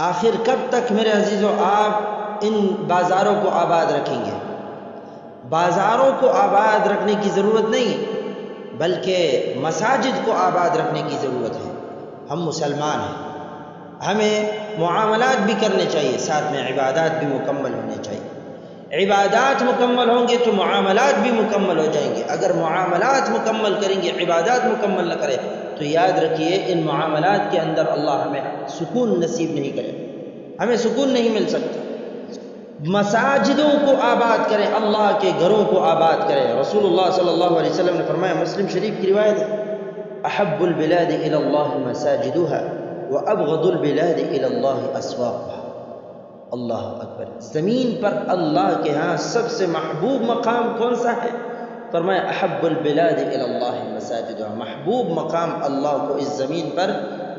آخر کب تک میرے عزیزو آپ ان بازاروں کو آباد رکھیں گے؟ بازاروں کو آباد رکھنے کی ضرورت نہیں بلکہ مساجد کو آباد رکھنے کی ضرورت ہے۔ ہم مسلمان ہیں، ہمیں معاملات بھی کرنے چاہیے، ساتھ میں عبادات بھی مکمل ہونے چاہیے۔ عبادات مکمل ہوں گے تو معاملات بھی مکمل ہو جائیں گے۔ اگر معاملات مکمل کریں گے، عبادات مکمل نہ کریں تو یاد رکھیے ان معاملات کے اندر اللہ ہمیں سکون نصیب نہیں کرے، ہمیں سکون نہیں مل سکتا۔ مساجدوں کو آباد کریں، اللہ کے گھروں کو آباد کریں۔ رسول اللہ صلی اللہ علیہ وسلم نے فرمایا، مسلم شریف کی روایت ہے، احب البلاد الى اللہ مساجدها وابغض البلاد الى اللہ اسواقها۔ اللہ اکبر، زمین پر اللہ کے ہاں سب سے محبوب مقام کون سا ہے؟ فرمایا احب البلاد الى اللہ مساجدها، محبوب مقام اللہ کو اس زمین پر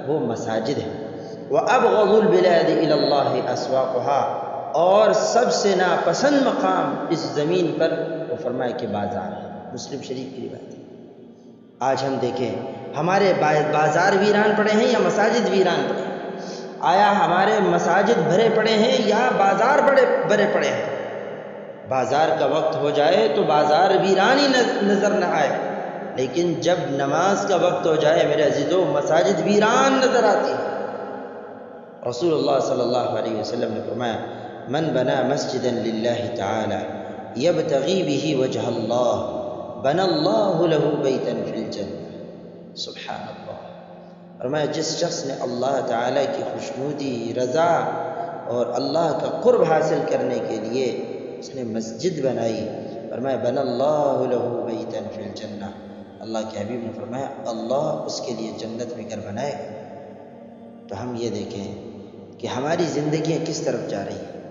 وہ مساجد ہے۔ وابغض البلاد الى اللہ اسواقها، اور سب سے ناپسند مقام اس زمین پر وہ فرمایا کہ بازار ہے۔ مسلم شریف کی روایت ہے۔ آج ہم دیکھیں ہمارے بازار ویران پڑے ہیں یا مساجد ویران پڑے ہیں؟ آیا ہمارے مساجد بھرے پڑے ہیں یا بازار بھرے پڑے ہیں؟ بازار کا وقت ہو جائے تو بازار ویران ہی نظر نہ آئے، لیکن جب نماز کا وقت ہو جائے میرے عزیزو مساجد ویران نظر آتی ہے۔ رسول اللہ صلی اللہ علیہ وسلم نے فرمایا، من بنا مسجدا للہ تعالی یبتغی بہ وجہ اللہ بنا اللہ له بیتا فی الجنہ۔ سبحان اللہ، فرمایا جس شخص نے اللہ تعالی کی خوشنودی، رضا اور اللہ کا قرب حاصل کرنے کے لیے اس نے مسجد بنائی، فرمایا بنا اللہ له بیتا فی الجنہ، اللہ کے حبیب نے فرمایا اللہ اس کے لیے جنت میں گھر بنائے گا۔ تو ہم یہ دیکھیں کہ ہماری زندگیاں کس طرف جا رہی ہیں۔